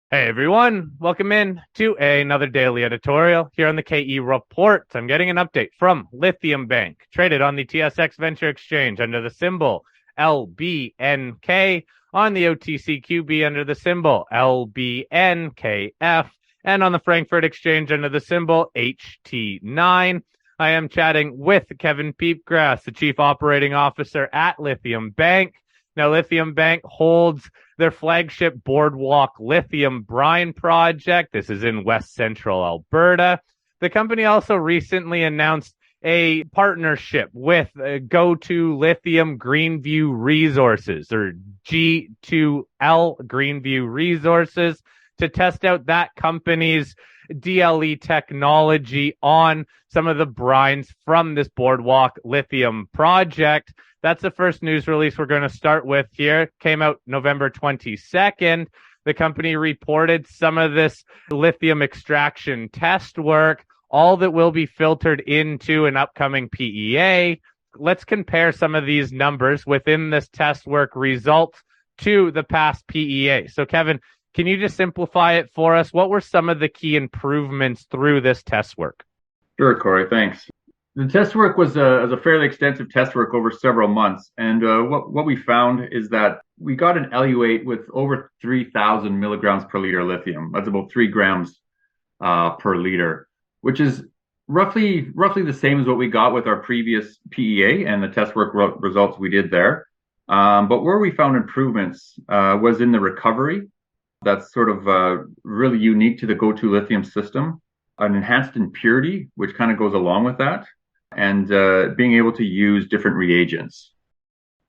Hey everyone, welcome in to another daily editorial here on the KE Report. I'm getting an update from LithiumBank, traded on the TSX Venture Exchange under the symbol LBNK, on the OTCQB under the symbol LBNKF, and on the Frankfurt Exchange under the symbol HT9. I am chatting with Kevin Piepgrass, the Chief Operating Officer at LithiumBank. Now, LithiumBank holds their flagship Boardwalk lithium brine project. This is in west central Alberta. The company also recently announced a partnership with Go2 Lithium Greenview Resources, or G2L Greenview Resources, to test out that company's DLE technology on some of the brines from this Boardwalk lithium project. That's the first news release we're going to start with here. Came out November 22nd. The company reported some of this lithium extraction test work, all that will be filtered into an upcoming PEA. Let's compare some of these numbers within this test work results to the past PEA. So, Kevin, can you just simplify it for us? What were some of the key improvements through this test work? Sure, Corey, thanks. The test work was a fairly extensive test work over several months. And what we found is that we got an LU8 with over 3,000 milligrams per liter lithium. That's about 3 grams per liter, which is roughly the same as what we got with our previous PEA and the test work results we did there. But where we found improvements was in the recovery. That's sort of really unique to the Go2 lithium system. An enhanced impurity, which kind of goes along with that, and being able to use different reagents.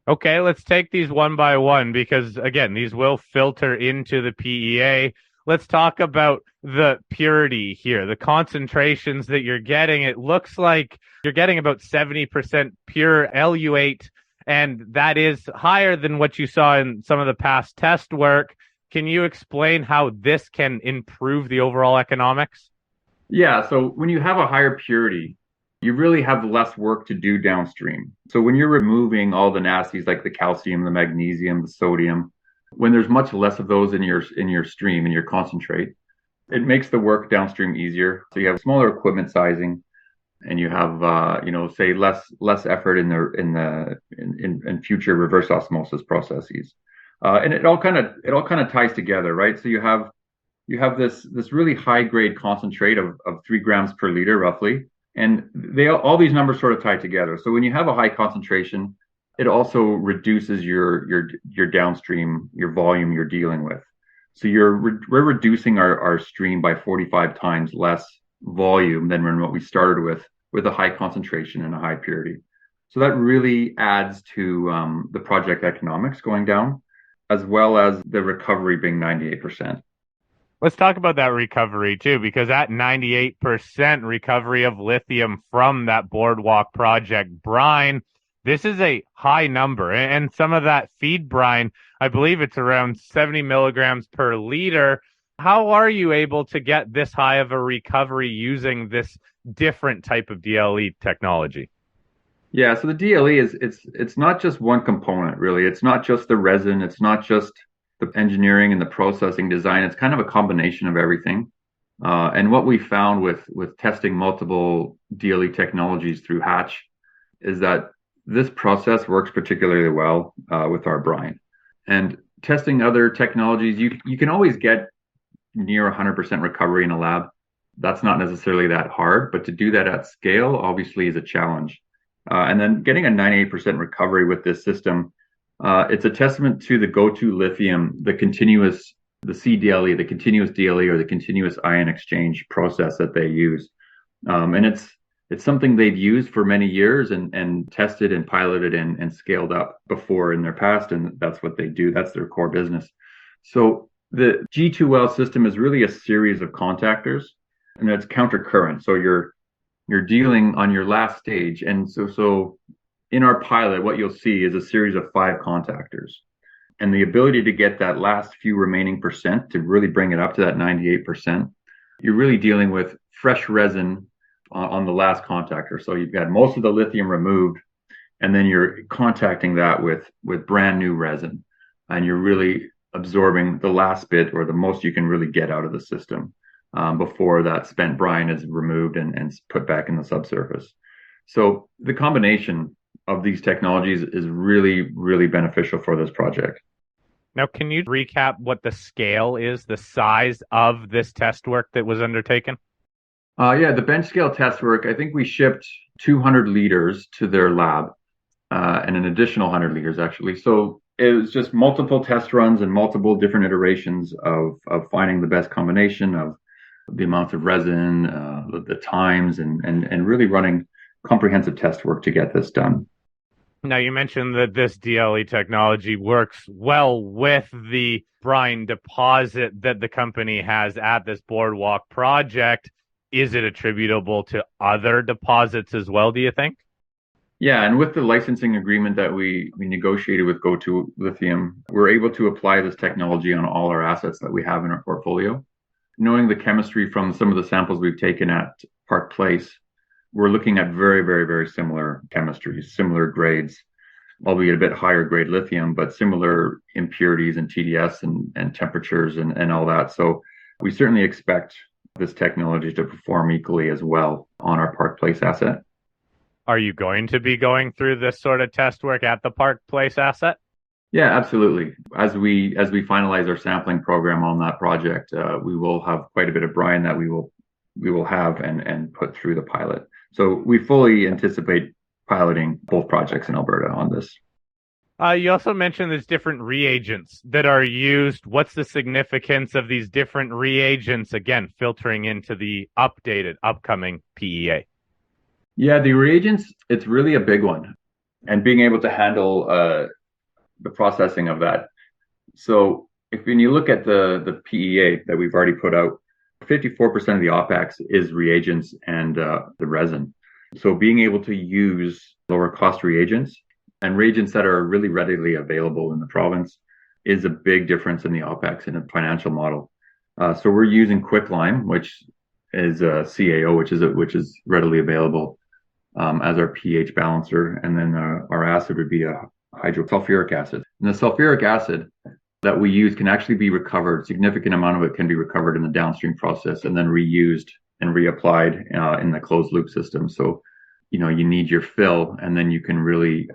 Okay, let's take these one by one because, again, these will filter into the PEA. Let's talk about the purity here, the concentrations that you're getting. It looks like you're getting about 70% pure LU8, and that is higher than what you saw in some of the past test work. Can you explain how this can improve the overall economics? Yeah, so when you have a higher purity, you really have less work to do downstream. So when you're removing all the nasties like the calcium, the magnesium, the sodium, when there's much less of those in your stream, in your concentrate, it makes the work downstream easier. So you have smaller equipment sizing, and you have say less effort in future reverse osmosis processes. And it all kind of ties together, right? So you have this really high grade concentrate of 3 grams per liter roughly. And all these numbers sort of tie together. So when you have a high concentration, it also reduces your downstream, your volume you're dealing with. So we're reducing our stream by 45 times less volume than what we started with a high concentration and a high purity. So that really adds to the project economics going down, as well as the recovery being 98%. Let's talk about that recovery too, because at 98% recovery of lithium from that Boardwalk project brine, this is a high number. And some of that feed brine, I believe it's around 70 milligrams per liter. How are you able to get this high of a recovery using this different type of DLE technology? Yeah, so the DLE it's not just one component really. It's not just the resin, it's not just the engineering and the processing design. It's kind of a combination of everything. And what we found with testing multiple DLE technologies through Hatch is that this process works particularly well with our brine. And testing other technologies, you can always get near 100% recovery in a lab. That's not necessarily that hard, but to do that at scale obviously is a challenge. And then getting a 98% recovery with this system, it's a testament to the Go2 lithium, the CDLE, the continuous DLE, or the continuous ion exchange process that they use. And it's something they've used for many years and tested and piloted and scaled up before in their past. And that's what they do. That's their core business. So the G2L system is really a series of contactors, and it's countercurrent. So you're dealing on your last stage. And so in our pilot, what you'll see is a series of 5 contactors. And the ability to get that last few remaining percent to really bring it up to that 98%, you're really dealing with fresh resin on the last contactor. So you've got most of the lithium removed, and then you're contacting that with brand new resin. And you're really absorbing the last bit or the most you can really get out of the system before that spent brine is removed and put back in the subsurface. So the combination of these technologies is really, really beneficial for this project. Now, can you recap what the scale is, the size of this test work that was undertaken? Yeah, the bench scale test work, I think we shipped 200 liters to their lab and an additional 100 liters actually. So it was just multiple test runs and multiple different iterations of finding the best combination of the amounts of resin, the times, and really running comprehensive test work to get this done. Now, you mentioned that this DLE technology works well with the brine deposit that the company has at this Boardwalk project. Is it attributable to other deposits as well, do you think? Yeah, and with the licensing agreement that we negotiated with Go2 Lithium, we're able to apply this technology on all our assets that we have in our portfolio. Knowing the chemistry from some of the samples we've taken at Park Place, we're looking at very, very, very similar chemistries, similar grades, albeit a bit higher grade lithium, but similar impurities and TDS and temperatures and all that. So we certainly expect this technology to perform equally as well on our Park Place asset. Are you going to be going through this sort of test work at the Park Place asset? Yeah, absolutely. As we finalize our sampling program on that project, we will have quite a bit of brine that we will have and put through the pilot. So we fully anticipate piloting both projects in Alberta on this. You also mentioned there's different reagents that are used. What's the significance of these different reagents, again, filtering into the updated, upcoming PEA? Yeah, the reagents, it's really a big one. And being able to handle the processing of that. So when you look at the PEA that we've already put out, 54% of the OPEX is reagents and the resin. So being able to use lower cost reagents and reagents that are really readily available in the province is a big difference in the OPEX in a financial model. So we're using quicklime, which is a CaO, which is readily available as our pH balancer, and then our acid would be a hydrosulfuric acid. And the sulfuric acid that we use can actually be recovered. Significant amount of it can be recovered in the downstream process and then reused and reapplied in the closed loop system. So, you need your fill, and then you can really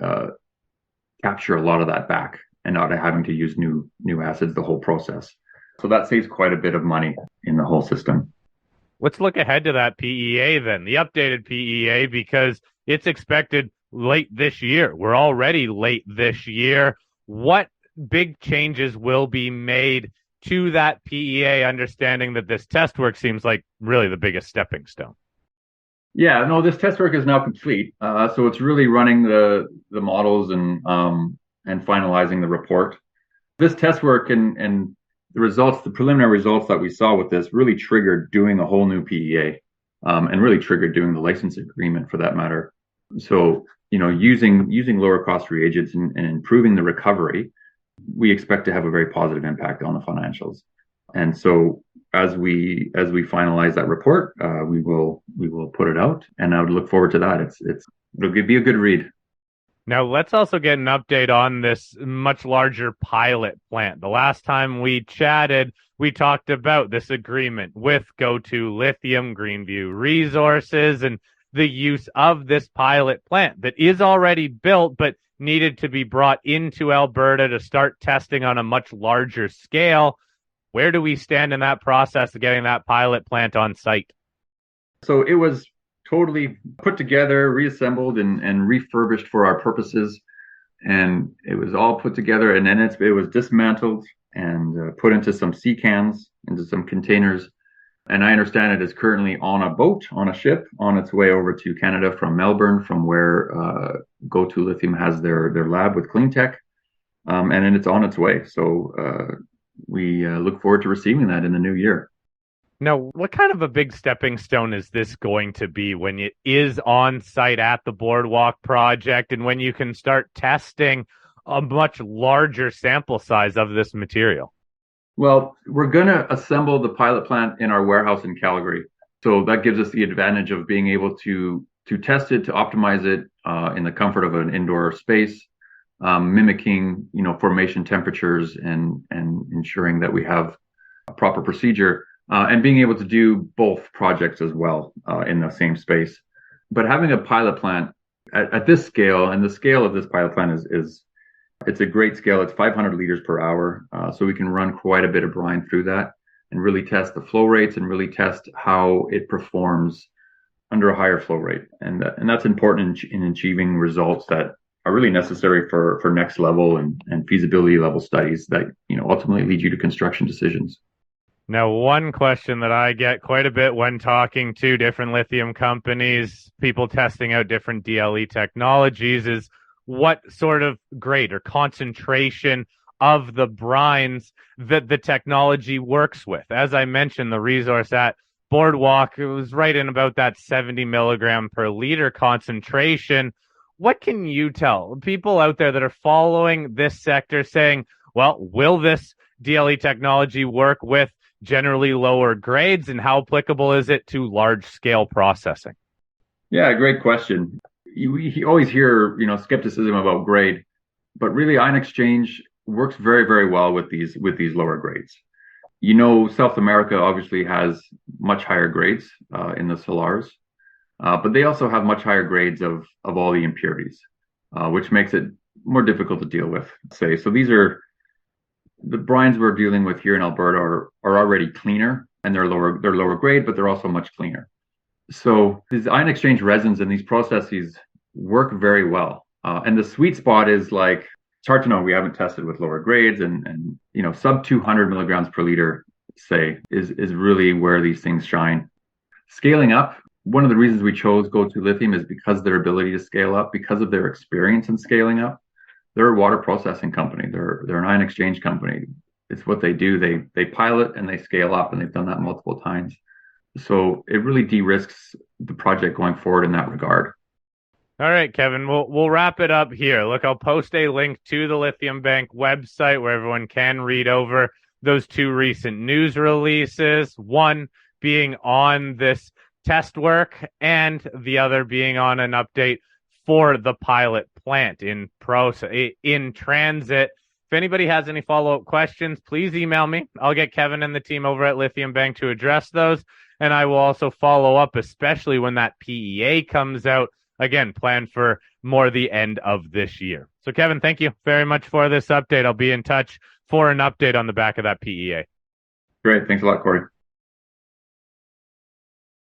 capture a lot of that back and not having to use new acids the whole process. So that saves quite a bit of money in the whole system. Let's look ahead to that PEA then, the updated PEA, because it's expected late this year. We're already late this year. What big changes will be made to that PEA, understanding that this test work seems like really the biggest stepping stone? Yeah, no, this test work is now complete. So it's really running the models and finalizing the report. This test work and the results, the preliminary results that we saw with this really triggered doing a whole new PEA and really triggered doing the license agreement for that matter. So, using lower cost reagents and improving the recovery, we expect to have a very positive impact on the financials. And so as we finalize that report, we will put it out, and I would look forward to that. It'll be a good read. Now, let's also get an update on this much larger pilot plant. The last time we chatted, we talked about this agreement with Go2 Lithium Greenview Resources and the use of this pilot plant that is already built but needed to be brought into Alberta to start testing on a much larger scale. Where do we stand in that process of getting that pilot plant on site? So it was totally put together, reassembled, and refurbished for our purposes. And it was all put together, and then it was dismantled and put into some sea cans, into some containers. And I understand it is currently on a boat, on a ship, on its way over to Canada from Melbourne, from where Go2 Lithium has their lab with Cleantech. And then it's on its way. So we look forward to receiving that in the new year. Now, what kind of a big stepping stone is this going to be when it is on site at the Boardwalk project and when you can start testing a much larger sample size of this material? Well, we're going to assemble the pilot plant in our warehouse in Calgary. So that gives us the advantage of being able to test it, to optimize it in the comfort of an indoor space, mimicking, formation temperatures and ensuring that we have a proper procedure, and being able to do both projects as well in the same space. But having a pilot plant at this scale, and the scale of this pilot plant is it's a great scale. It's 500 liters per hour, so we can run quite a bit of brine through that and really test the flow rates and really test how it performs under a higher flow rate. And that's important in achieving results that are really necessary for next level and feasibility level studies that ultimately lead you to construction decisions. Now, one question that I get quite a bit when talking to different lithium companies, people testing out different DLE technologies, is what sort of grade or concentration of the brines that the technology works with. As I mentioned, the resource at Boardwalk, it was right in about that 70 milligram per liter concentration. What can you tell people out there that are following this sector saying, well, will this DLE technology work with generally lower grades, and how applicable is it to large scale processing? Yeah, great question. You always hear, skepticism about grade, but really ion exchange works very, very well with these lower grades. South America obviously has much higher grades in the salars, but they also have much higher grades of all the impurities, which makes it more difficult to deal with, say. So these are the brines we're dealing with here in Alberta are already cleaner, and they're lower grade, but they're also much cleaner. So these ion exchange resins and these processes work very well. And the sweet spot is it's hard to know. We haven't tested with lower grades, and sub 200 milligrams per liter, say, is really where these things shine. Scaling up, one of the reasons we chose Go-To Lithium is because of their ability to scale up, because of their experience in scaling up. They're a water processing company. They're an ion exchange company. It's what they do. They pilot and they scale up, and they've done that multiple times. So it really de-risks the project going forward in that regard. All right, Kevin, we'll wrap it up here. Look, I'll post a link to the LithiumBank website where everyone can read over those two recent news releases, one being on this test work and the other being on an update for the pilot plant in transit. If anybody has any follow-up questions, please email me. I'll get Kevin and the team over at LithiumBank to address those, and I will also follow up, especially when that PEA comes out. Again, planned for more the end of this year. So, Kevin, thank you very much for this update. I'll be in touch for an update on the back of that PEA. Great. Thanks a lot, Corey.